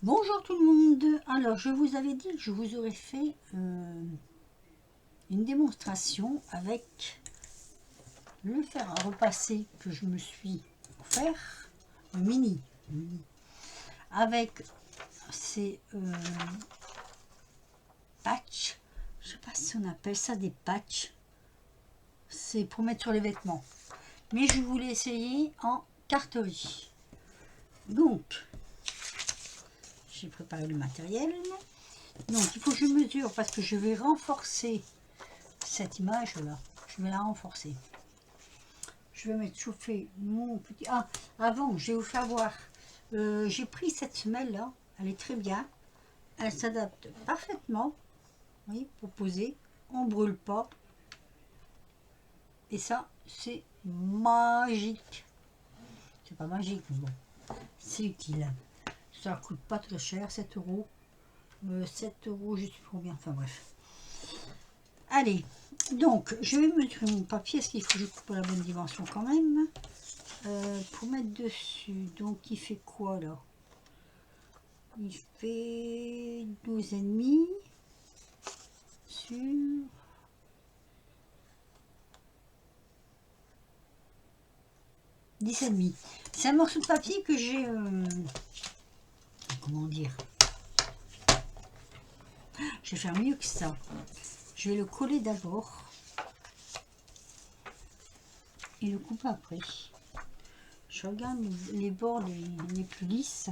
Bonjour tout le monde. Alors, je vous avais dit que je vous aurais fait une démonstration avec le fer à repasser que je me suis offert, le mini, avec ces patchs. Je sais pas si on appelle ça des patchs. C'est pour mettre sur les vêtements. Mais je voulais essayer en carterie. Donc, j'ai préparé le matériel. Donc, il faut que je mesure parce que je vais renforcer cette image là. Je vais la renforcer. Je vais mettre chauffer mon petit... Ah, avant, je vais vous faire voir. J'ai pris cette semelle là. Elle est très bien. Elle s'adapte parfaitement. Oui, pour poser. On brûle pas. Et ça, c'est magique. C'est pas magique, mais bon. C'est utile. Ça coûte pas très cher, 7 euros. 7 euros, je sais pas combien. Enfin bref. Allez, donc je vais mesurer mon papier. Est-ce qu'il faut que je coupe à la bonne dimension quand même pour mettre dessus. Donc il fait quoi là? Il fait 12,5 sur 10,5. C'est un morceau de papier que j'ai... comment dire? Je vais faire mieux que ça. Je vais le coller d'abord. Et le couper après. Je regarde les bords les plus lisses.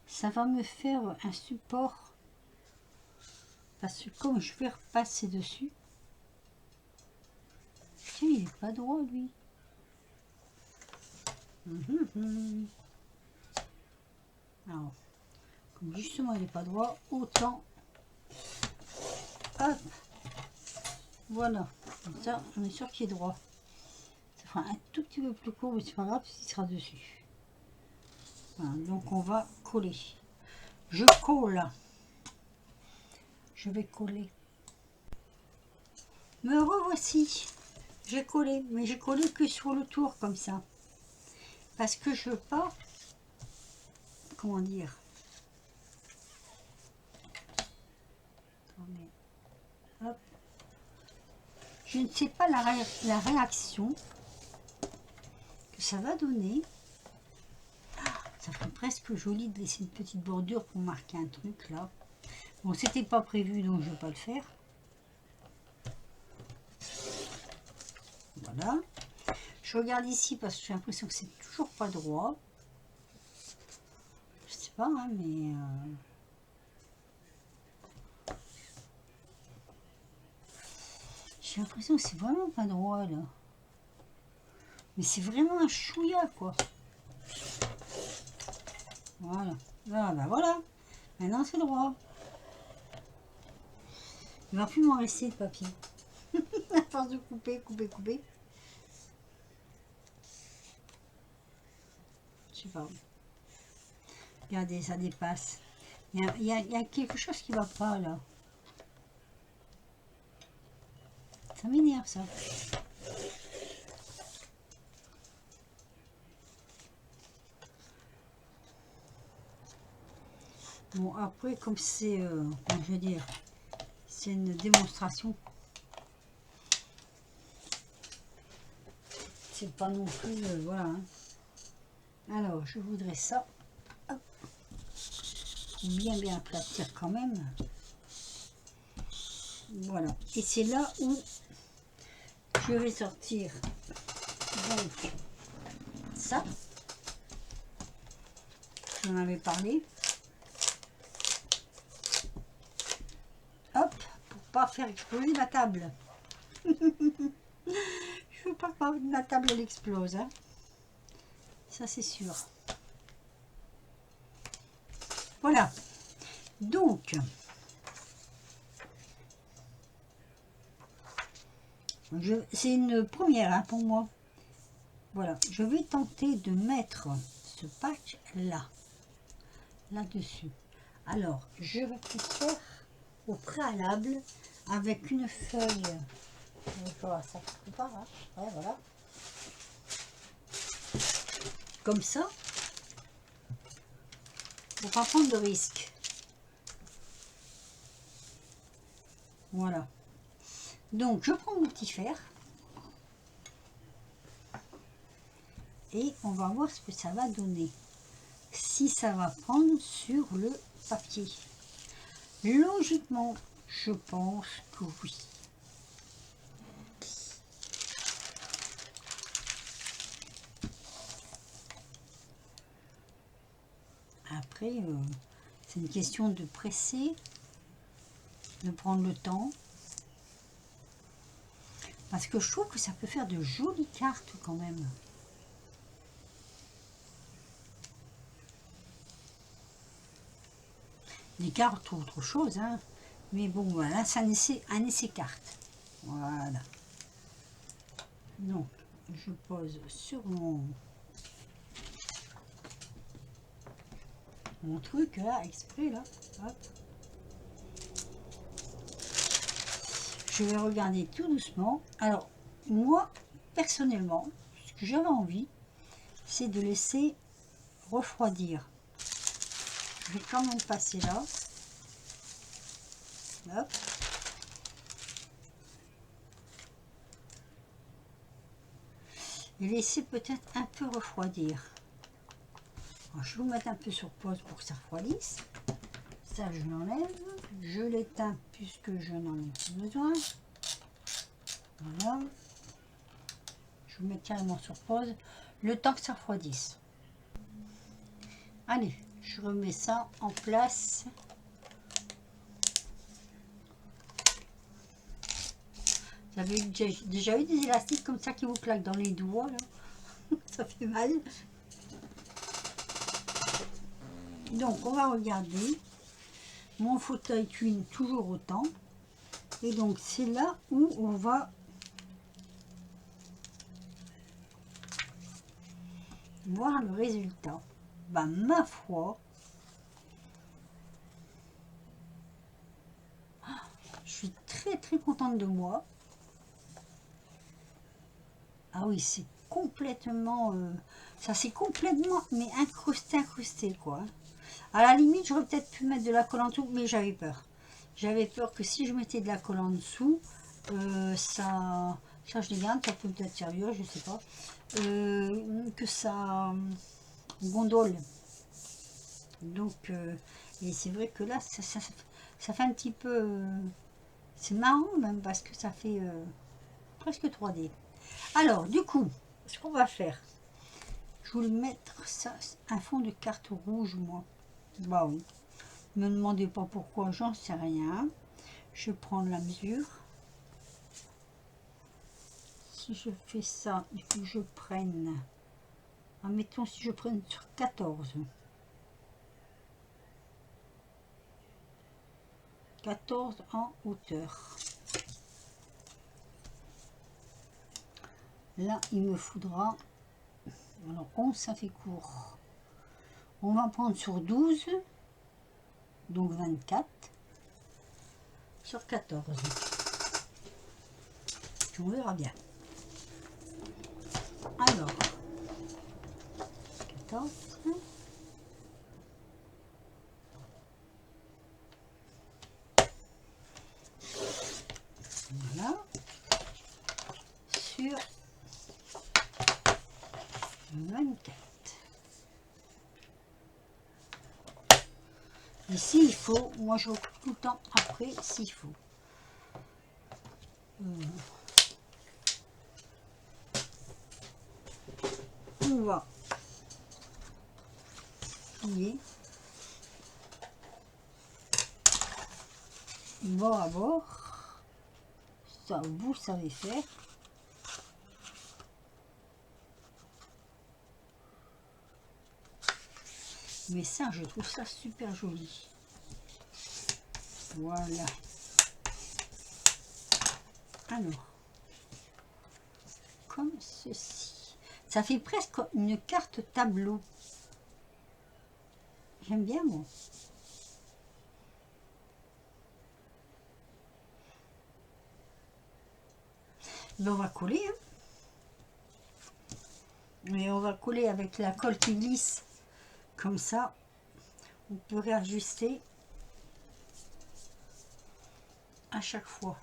Ça va me faire un support. Parce que comme je vais repasser dessus. Tiens, il n'est pas droit lui. Alors, comme justement il n'est pas droit, autant. Hop. Voilà. Comme ça, on est sûr qu'il est droit. Ça fera un tout petit peu plus court, mais c'est pas grave, il sera dessus. Voilà, donc on va coller. Je colle. Je vais coller. Me revoici. J'ai collé, mais j'ai collé que sur le tour comme ça. Parce que je veux pas... Comment dire? Attendez. Hop. Je ne sais pas la réaction que ça va donner. Ça fait presque joli de laisser une petite bordure pour marquer un truc là. Bon, c'était pas prévu, donc je ne vais pas le faire. Voilà. Je regarde ici parce que j'ai l'impression que c'est toujours pas droit. Je sais pas, hein, mais... J'ai l'impression que c'est vraiment pas droit là. Mais c'est vraiment un chouïa quoi. Voilà. Ah bah voilà. Maintenant c'est droit. Il va plus m'en rester de papier. À force de couper. Je sais pas. Regardez, ça dépasse. Il y a quelque chose qui va pas là. Ça m'énerve ça. Bon après comme c'est, je veux dire, c'est une démonstration. C'est pas non plus, voilà. Hein. Alors je voudrais ça. Hop. Bien aplatir quand même. Voilà. Et c'est là où je vais sortir donc ça. J'en avais parlé. Hop, pour pas faire exploser ma table. Je veux pas que ma table elle explose. Hein. Ça c'est sûr. Voilà. Donc, c'est une première hein, pour moi. Voilà, je vais tenter de mettre ce patch là-dessus. Alors, je vais tout faire au préalable avec une feuille. Voilà, ça ne pas, hein. Ouais, voilà. Comme ça. Faut pas prendre de risques. Voilà. Donc, je prends mon petit fer. Et on va voir ce que ça va donner. Si ça va prendre sur le papier. Logiquement, je pense que oui. Après, c'est une question de presser, de prendre le temps. Parce que je trouve que ça peut faire de jolies cartes quand même. Les cartes ou autre chose, hein. Mais bon, voilà, c'est un essai carte. Voilà. Donc, je pose sur mon truc là, exprès là. Hop. Je vais regarder tout doucement. Alors, moi, personnellement, ce que j'avais envie, c'est de laisser refroidir. Je vais quand même passer là. Hop. Et laisser peut-être un peu refroidir. Alors, je vais vous mettre un peu sur pause pour que ça refroidisse. Ça, je l'enlève. Je l'éteins puisque je n'en ai plus besoin. Voilà. Je vous mets carrément sur pause. Le temps que ça refroidisse. Allez, je remets ça en place. Vous avez déjà eu des élastiques comme ça qui vous claquent dans les doigts, là? Ça fait mal. Donc, on va regarder. Mon fauteuil cuisine toujours autant. Et donc, c'est là où on va voir le résultat. Ben, ma foi, je suis très contente de moi. Ah oui, c'est complètement... ça c'est complètement, mais incrusté quoi. À la limite, j'aurais peut-être pu mettre de la colle en dessous, mais j'avais peur. J'avais peur que si je mettais de la colle en dessous, ça je les garde, ça peut peut-être servir, je sais pas. Que ça gondole. Donc, et c'est vrai que là, ça fait un petit peu... c'est marrant même, parce que ça fait presque 3D. Alors, du coup, ce qu'on va faire, je voulais mettre ça, un fond de carte rouge, moi. Bah oui. Ne me demandez pas pourquoi, j'en sais rien. Je prends la mesure. Si je fais ça, il faut que je prenne... Admettons si je prenne sur 14. 14 en hauteur. Là, il me faudra... Alors, 11, ça fait court. On va prendre sur 12, donc 24, sur 14. On verra bien. Alors, 14. Voilà. Sur 24. Ici, il faut, moi je recoupe tout le temps après s'il faut. On va plier bord à bord. Ça, vous savez faire. Mais ça, je trouve ça super joli. Voilà. Alors, comme ceci. Ça fait presque une carte tableau. J'aime bien, moi. Ben, on va coller. Hein. Et on va coller avec la colle qui glisse. Comme ça, On peut réajuster à chaque fois.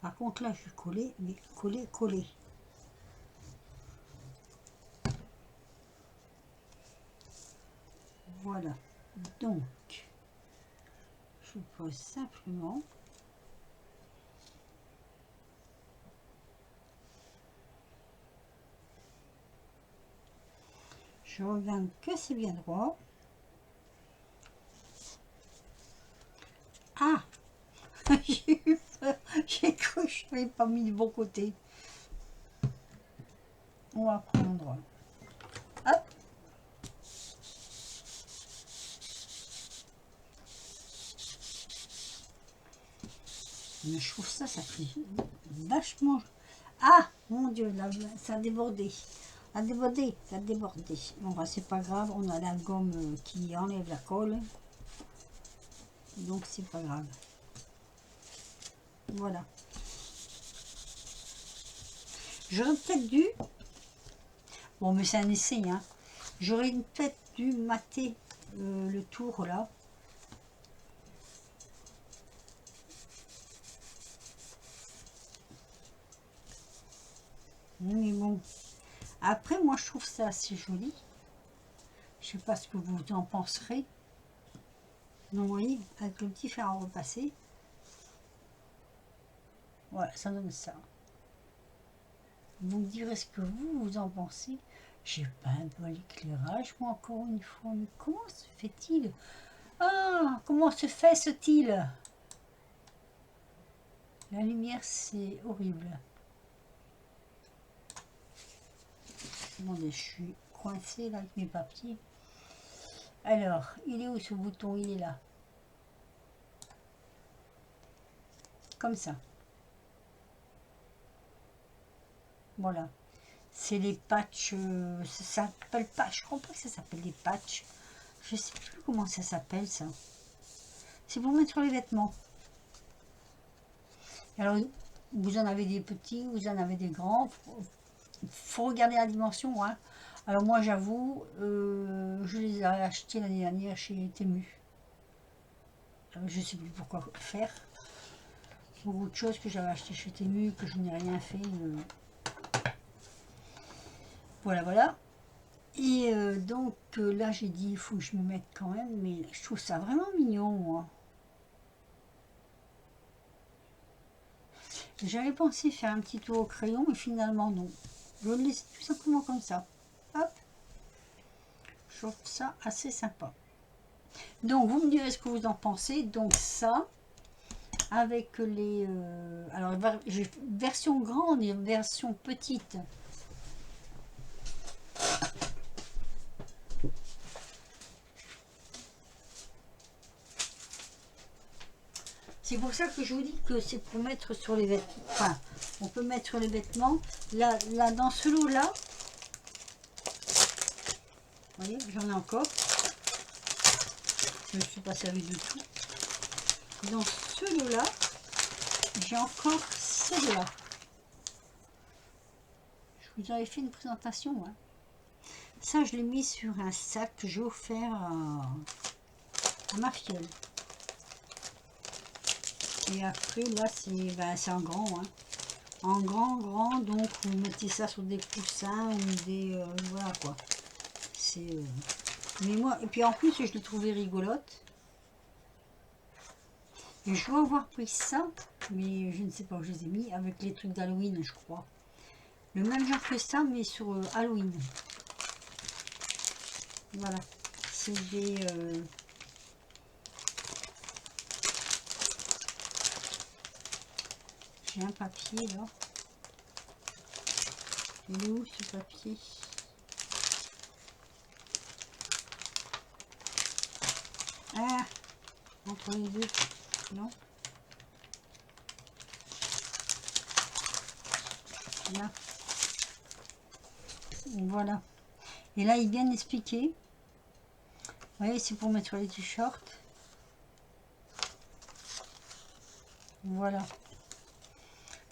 Par contre là je vais coller, mais coller. Voilà. Donc je pose simplement. Je regarde que c'est bien droit. Ah, j'ai eu peur. J'ai cru que je n'avais pas mis du bon côté. On va prendre. Hop. Mais je trouve ça fait vachement. Ah, mon Dieu, là, ça a débordé. Ça a débordé, ça a débordé. Bon, bah, c'est pas grave, on a la gomme qui enlève la colle. Donc, c'est pas grave. Voilà. J'aurais peut-être dû. Bon, mais c'est un essai, hein. J'aurais peut-être dû mater le tour là. Mais bon. Après, moi, je trouve ça assez joli. Je sais pas ce que vous en penserez. Donc, vous voyez, avec le petit fer à repasser. Voilà, ça donne ça. Vous me direz ce que vous en pensez. J'ai pas un bon éclairage, moi, encore une fois. Mais comment se fait-il? Ah, comment se fait ce il? La lumière, c'est horrible. Attendez, je suis coincée là avec mes papiers. Alors, il est où ce bouton? Il est là. Comme ça. Voilà. C'est les patchs. Ça s'appelle pas. Je crois pas que ça s'appelle des patchs. Je sais plus comment ça s'appelle ça. C'est pour mettre sur les vêtements. Alors, vous en avez des petits, vous en avez des grands. Faut regarder la dimension. Hein. Alors moi, j'avoue, je les ai achetés l'année dernière chez Temu. Je sais plus pourquoi faire. Beaucoup de choses que j'avais acheté chez Temu, que je n'ai rien fait. Voilà, voilà. Et donc là, j'ai dit, il faut que je me mette quand même, mais je trouve ça vraiment mignon, moi. J'avais pensé faire un petit tour au crayon, mais finalement, non. Je le laisse tout simplement comme ça. Hop. Je trouve ça assez sympa. Donc, vous me direz ce que vous en pensez. Donc, ça, avec les... alors, j'ai version grande et version petite. C'est pour ça que je vous dis que c'est pour mettre sur les vêtements. Enfin, on peut mettre sur les vêtements. Là dans ce lot-là, vous voyez, j'en ai encore. Je ne me suis pas servi du tout. Dans ce lot-là, j'ai encore celle-là. Je vous avais fait une présentation. Hein. Ça, je l'ai mis sur un sac que j'ai offert à ma filleule. Et après, là, c'est en grand. Hein. En grand, donc vous mettez ça sur des coussins ou des... voilà quoi. C'est... Mais moi, et puis en plus, je l'ai trouvé rigolote. Et je dois avoir pris ça, mais je ne sais pas où je les ai mis, avec les trucs d'Halloween, je crois. Le même genre que ça, mais sur Halloween. Voilà. C'est des... J'ai un papier, là. Il est où, ce papier? Ah, entre les deux. Non. Là. Voilà. Et là, il vient d'expliquer. Vous voyez, c'est pour mettre sur les t-shirts. Voilà.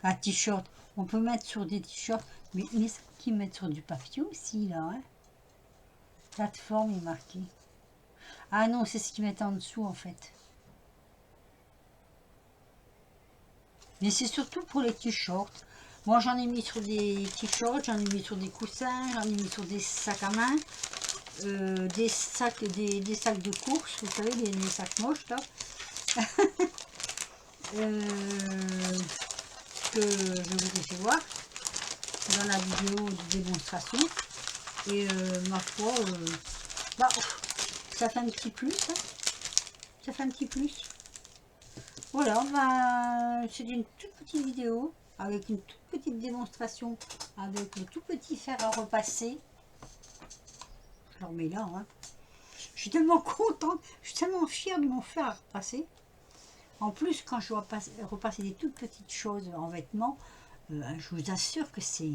Un t-shirt. On peut mettre sur des t-shirts. Mais il y en a qui mettent sur du papier aussi, là. Hein. Plateforme est marqué. Ah non, c'est ce qu'ils mettent en dessous, en fait. Mais c'est surtout pour les t-shirts. Moi, j'en ai mis sur des t-shirts, j'en ai mis sur des coussins, j'en ai mis sur des sacs à main, des sacs de course, vous savez, les sacs moches, là. Que je vous ai fait voir dans la vidéo de démonstration. Et ma foi, bah, ça fait un petit plus. Hein. Ça fait un petit plus. Voilà, bah, c'est une toute petite vidéo avec une toute petite démonstration avec le tout petit fer à repasser. Je le remets là. Hein. Je suis tellement contente, je suis tellement fière de mon fer à repasser. En plus, quand je dois repasser des toutes petites choses en vêtements, je vous assure que c'est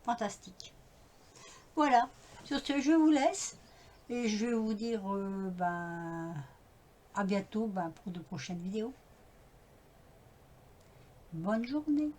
fantastique. Voilà, sur ce, je vous laisse et je vais vous dire ben, à bientôt ben, pour de prochaines vidéos. Bonne journée.